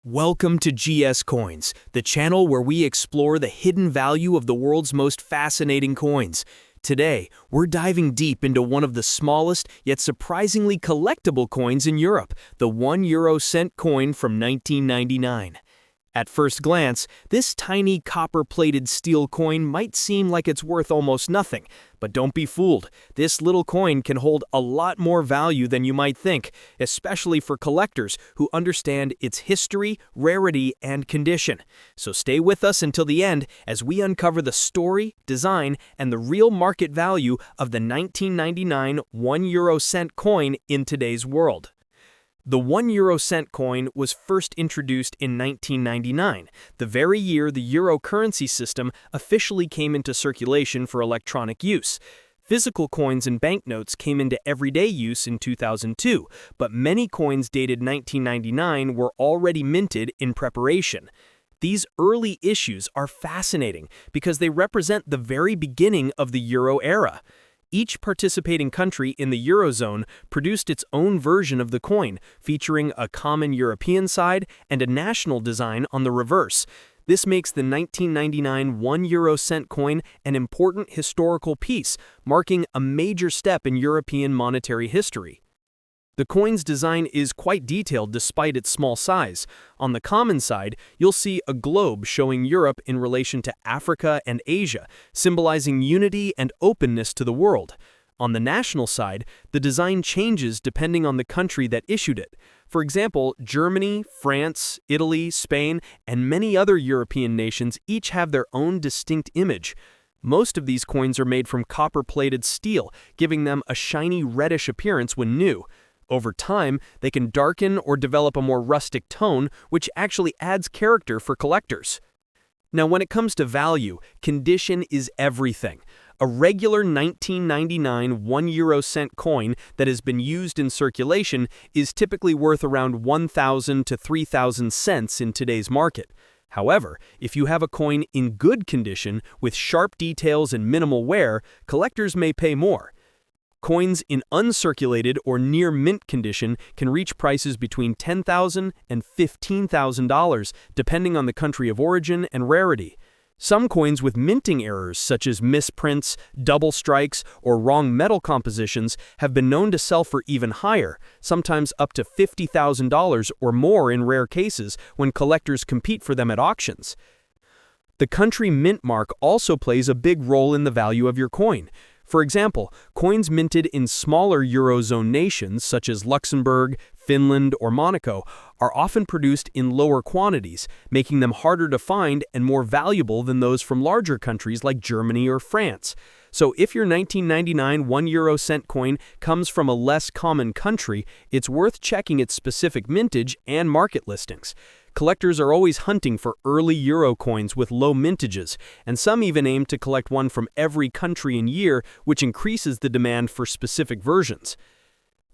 Welcome to GS Coins, the channel where we explore the hidden value of the world's most fascinating coins. Today, we're diving deep into one of the smallest yet surprisingly collectible coins in Europe, the €1 coin from 1999. At first glance, this tiny copper-plated steel coin might seem like it's worth almost nothing, but don't be fooled. This little coin can hold a lot more value than you might think, especially for collectors who understand its history, rarity, and condition. So stay with us until the end as we uncover the story, design, and the real market value of the 1999 €1 coin in today's world. The €1 coin was first introduced in 1999, the very year the euro currency system officially came into circulation for electronic use. Physical coins and banknotes came into everyday use in 2002, but many coins dated 1999 were already minted in preparation. These early issues are fascinating because they represent the very beginning of the euro era. Each participating country in the Eurozone produced its own version of the coin, featuring a common European side and a national design on the reverse. This makes the 1999 €1 coin an important historical piece, marking a major step in European monetary history. The coin's design is quite detailed despite its small size. On the common side, you'll see a globe showing Europe in relation to Africa and Asia, symbolizing unity and openness to the world. On the national side, the design changes depending on the country that issued it. For example, Germany, France, Italy, Spain, and many other European nations each have their own distinct image. Most of these coins are made from copper-plated steel, giving them a shiny reddish appearance when new. Over time, they can darken or develop a more rustic tone, which actually adds character for collectors. Now, when it comes to value, condition is everything. A regular 1999 €1 coin that has been used in circulation is typically worth around 1,000 to 3,000 cents in today's market. However, if you have a coin in good condition with sharp details and minimal wear, collectors may pay more. Coins in uncirculated or near mint condition can reach prices between $10,000 and $15,000, depending on the country of origin and rarity. Some coins with minting errors, such as misprints, double strikes, or wrong metal compositions, have been known to sell for even higher, sometimes up to $50,000 or more in rare cases when collectors compete for them at auctions. The country mint mark also plays a big role in the value of your coin. For example, coins minted in smaller Eurozone nations such as Luxembourg, Finland, or Monaco are often produced in lower quantities, making them harder to find and more valuable than those from larger countries like Germany or France. So if your 1999 €1 coin comes from a less common country, it's worth checking its specific mintage and market listings. Collectors are always hunting for early euro coins with low mintages, and some even aim to collect one from every country and year, which increases the demand for specific versions.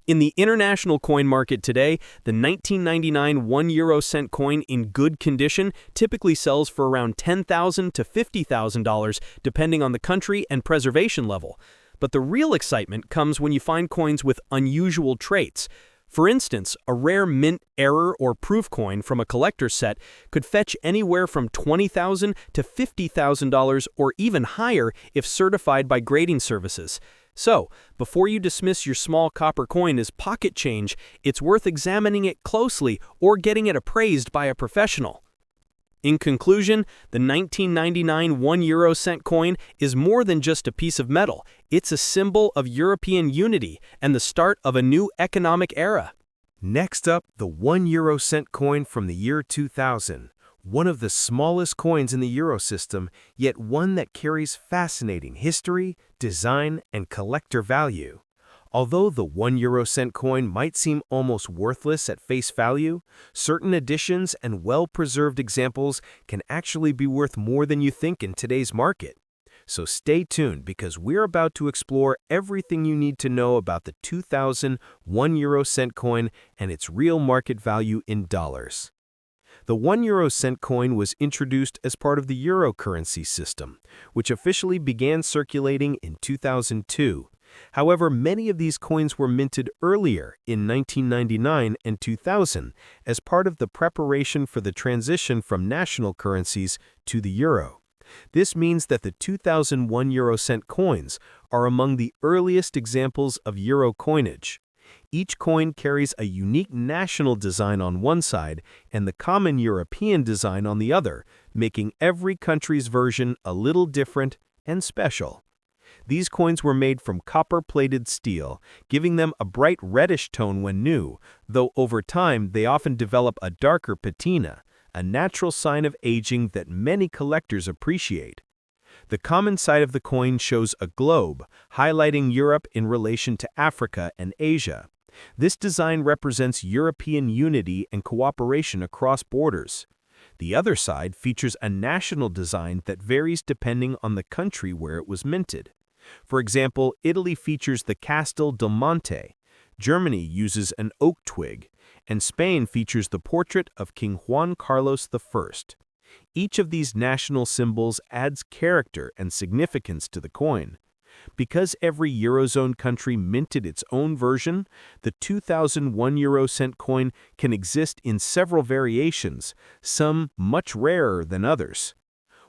In the international coin market today, the 1999 €1 coin in good condition typically sells for around $10,000 to $50,000, depending on the country and preservation level. But the real excitement comes when you find coins with unusual traits. For instance, a rare mint error or proof coin from a collector's set could fetch anywhere from $20,000 to $50,000 or even higher if certified by grading services. So, before you dismiss your small copper coin as pocket change, it's worth examining it closely or getting it appraised by a professional. In conclusion, the 1999 €1 coin is more than just a piece of metal. It's a symbol of European unity and the start of a new economic era. Next up, the €1 coin from the year 2000. One of the smallest coins in the euro system, yet one that carries fascinating history, design, and collector value. Although the €1 coin might seem almost worthless at face value, certain additions and well-preserved examples can actually be worth more than you think in today's market. So stay tuned because we're about to explore everything you need to know about the 2000 €1 coin and its real market value in dollars. The €1 coin was introduced as part of the euro currency system, which officially began circulating in 2002. However, many of these coins were minted earlier in 1999 and 2000 as part of the preparation for the transition from national currencies to the euro. This means that the 2001 euro cent coins are among the earliest examples of euro coinage. Each coin carries a unique national design on one side and the common European design on the other, making every country's version a little different and special. These coins were made from copper-plated steel, giving them a bright reddish tone when new, though over time they often develop a darker patina, a natural sign of aging that many collectors appreciate. The common side of the coin shows a globe, highlighting Europe in relation to Africa and Asia. This design represents European unity and cooperation across borders. The other side features a national design that varies depending on the country where it was minted. For example, Italy features the Castel del Monte, Germany uses an oak twig, and Spain features the portrait of King Juan Carlos I. Each of these national symbols adds character and significance to the coin. Because every Eurozone country minted its own version, the 2001 euro cent coin can exist in several variations, some much rarer than others.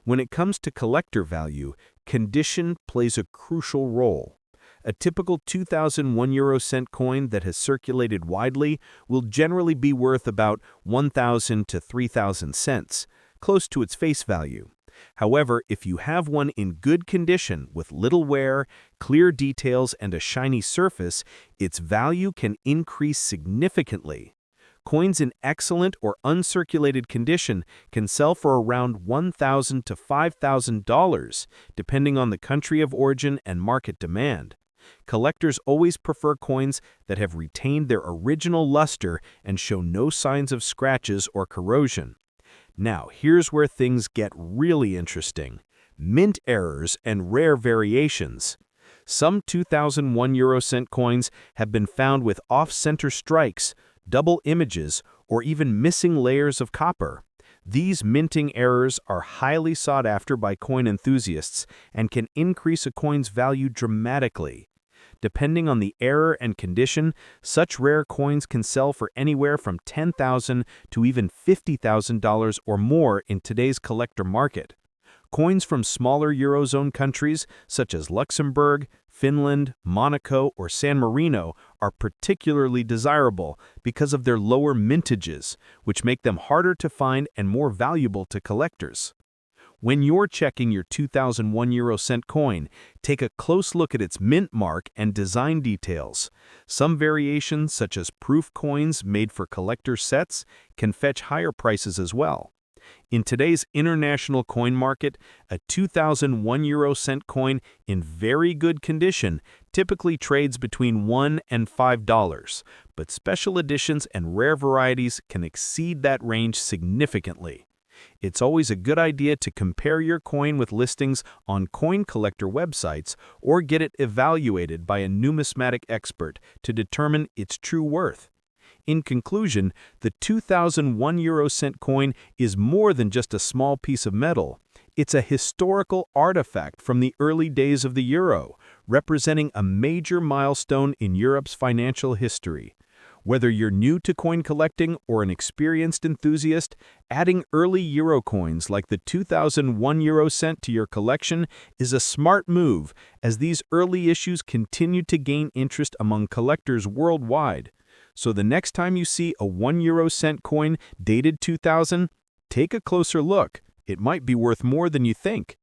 When it comes to collector value, condition plays a crucial role. A typical 2001 euro cent coin that has circulated widely will generally be worth about 1,000 to 3,000 cents, close to its face value. However, if you have one in good condition with little wear, clear details, and a shiny surface, its value can increase significantly. Coins in excellent or uncirculated condition can sell for around $1,000 to $5,000, depending on the country of origin and market demand. Collectors always prefer coins that have retained their original luster and show no signs of scratches or corrosion. Now, here's where things get really interesting: mint errors and rare variations. Some 2001 euro cent coins have been found with off-center strikes, double images, or even missing layers of copper. These minting errors are highly sought after by coin enthusiasts and can increase a coin's value dramatically. Depending on the error and condition, such rare coins can sell for anywhere from $10,000 to even $50,000 or more in today's collector market. Coins from smaller Eurozone countries, such as Luxembourg, Finland, Monaco, or San Marino, are particularly desirable because of their lower mintages, which make them harder to find and more valuable to collectors. When you're checking your 2001 euro cent coin, take a close look at its mint mark and design details. Some variations, such as proof coins made for collector sets, can fetch higher prices as well. In today's international coin market, a 2001 euro cent coin in very good condition typically trades between $1 and $5, but special editions and rare varieties can exceed that range significantly. It's always a good idea to compare your coin with listings on coin collector websites or get it evaluated by a numismatic expert to determine its true worth. In conclusion, the 2001 euro cent coin is more than just a small piece of metal. It's a historical artifact from the early days of the euro, representing a major milestone in Europe's financial history. Whether you're new to coin collecting or an experienced enthusiast, adding early euro coins like the 2001 euro cent to your collection is a smart move, as these early issues continue to gain interest among collectors worldwide. So the next time you see a 1 euro cent coin dated 2000, take a closer look. It might be worth more than you think.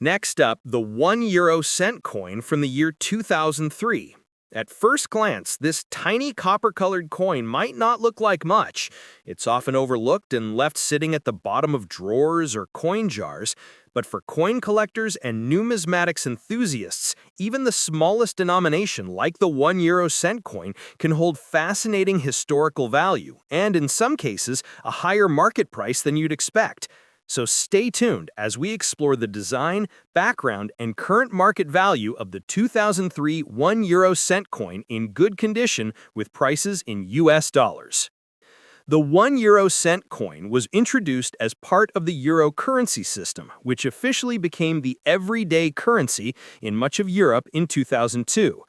Next up, the 1 euro cent coin from the year 2003. At first glance, this tiny copper-colored coin might not look like much. It's often overlooked and left sitting at the bottom of drawers or coin jars. But for coin collectors and numismatics enthusiasts, even the smallest denomination, like the 1 euro cent coin, can hold fascinating historical value, and in some cases, a higher market price than you'd expect. So stay tuned as we explore the design, background, and current market value of the 2003 1 euro cent coin in good condition with prices in US dollars. The €1 cent coin was introduced as part of the euro currency system, which officially became the everyday currency in much of Europe in 2002.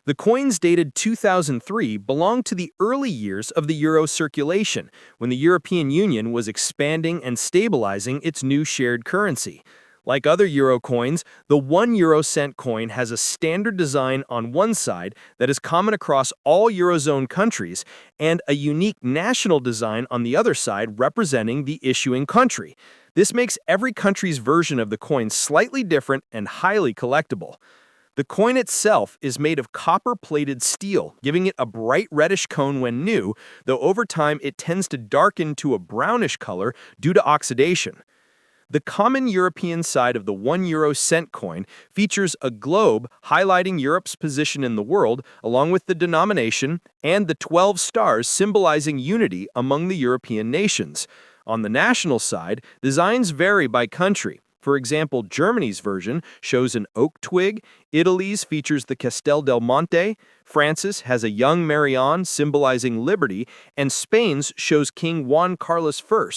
The coins dated 2003 belong to the early years of the euro circulation, when the European Union was expanding and stabilizing its new shared currency. Like other euro coins, the €1 cent coin has a standard design on one side that is common across all Eurozone countries and a unique national design on the other side representing the issuing country. This makes every country's version of the coin slightly different and highly collectible. The coin itself is made of copper-plated steel, giving it a bright reddish cone when new, though over time it tends to darken to a brownish color due to oxidation. The common European side of the €1 cent coin features a globe highlighting Europe's position in the world, along with the denomination and the 12 stars symbolizing unity among the European nations. On the national side, designs vary by country. For example, Germany's version shows an oak twig, Italy's features the Castel del Monte, France's has a young Marion symbolizing liberty, and Spain's shows King Juan Carlos I.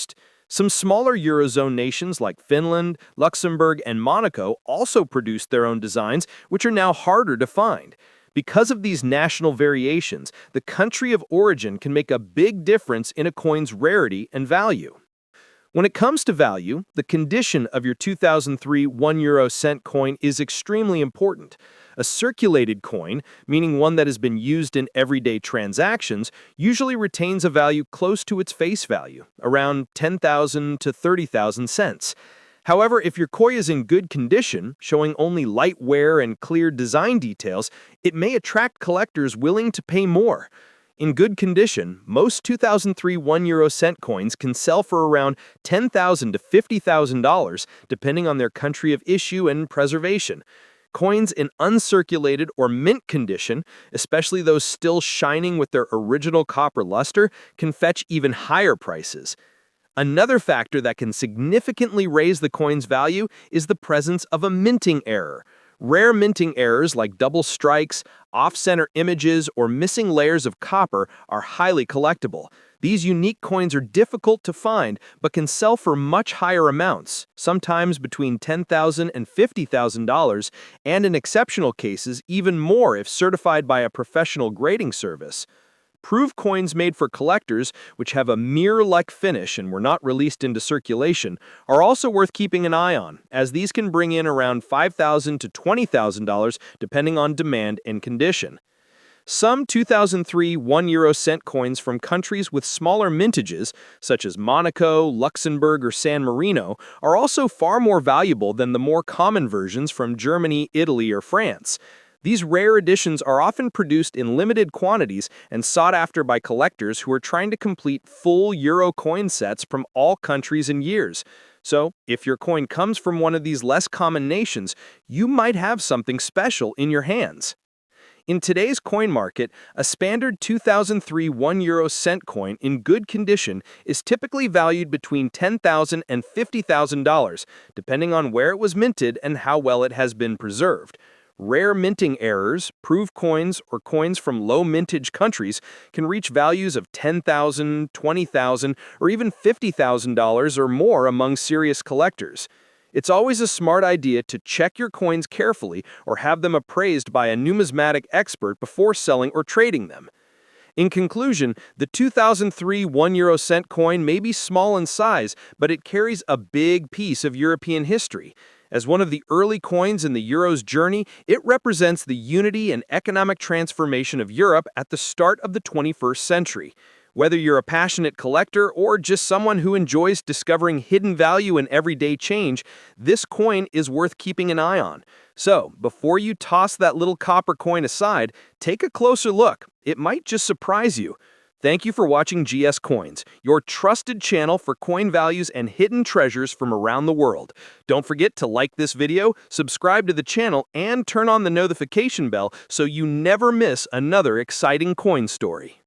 Some smaller Eurozone nations like Finland, Luxembourg, and Monaco also produced their own designs, which are now harder to find. Because of these national variations, the country of origin can make a big difference in a coin's rarity and value. When it comes to value, the condition of your 2003 €1 cent coin is extremely important. A circulated coin, meaning one that has been used in everyday transactions, usually retains a value close to its face value, around 10,000 to 30,000 cents. However, if your coin is in good condition, showing only light wear and clear design details, it may attract collectors willing to pay more. In good condition, most 2003 €1 cent coins can sell for around $10,000 to $50,000, depending on their country of issue and preservation. Coins in uncirculated or mint condition, especially those still shining with their original copper luster, can fetch even higher prices. Another factor that can significantly raise the coin's value is the presence of a minting error. Rare minting errors like double strikes, off-center images, or missing layers of copper are highly collectible. These unique coins are difficult to find, but can sell for much higher amounts, sometimes between $10,000 and $50,000, and in exceptional cases, even more if certified by a professional grading service. Proof coins made for collectors, which have a mirror-like finish and were not released into circulation, are also worth keeping an eye on, as these can bring in around $5,000 to $20,000 depending on demand and condition. Some 2003 €1 cent coins from countries with smaller mintages, such as Monaco, Luxembourg, or San Marino, are also far more valuable than the more common versions from Germany, Italy, or France. These rare editions are often produced in limited quantities and sought after by collectors who are trying to complete full euro coin sets from all countries and years. So, if your coin comes from one of these less common nations, you might have something special in your hands. In today's coin market, a standard 2003 €1 cent coin in good condition is typically valued between $10,000 and $50,000, depending on where it was minted and how well it has been preserved. Rare minting errors, proof coins, or coins from low mintage countries can reach values of $10,000, $20,000, or even $50,000 or more among serious collectors. It's always a smart idea to check your coins carefully or have them appraised by a numismatic expert before selling or trading them. In conclusion, the 2003 €1 cent coin may be small in size, but it carries a big piece of European history. As one of the early coins in the euro's journey, it represents the unity and economic transformation of Europe at the start of the 21st century. Whether you're a passionate collector or just someone who enjoys discovering hidden value in everyday change, this coin is worth keeping an eye on. So, before you toss that little copper coin aside, take a closer look. It might just surprise you. Thank you for watching GS Coins, your trusted channel for coin values and hidden treasures from around the world. Don't forget to like this video, subscribe to the channel, and turn on the notification bell so you never miss another exciting coin story.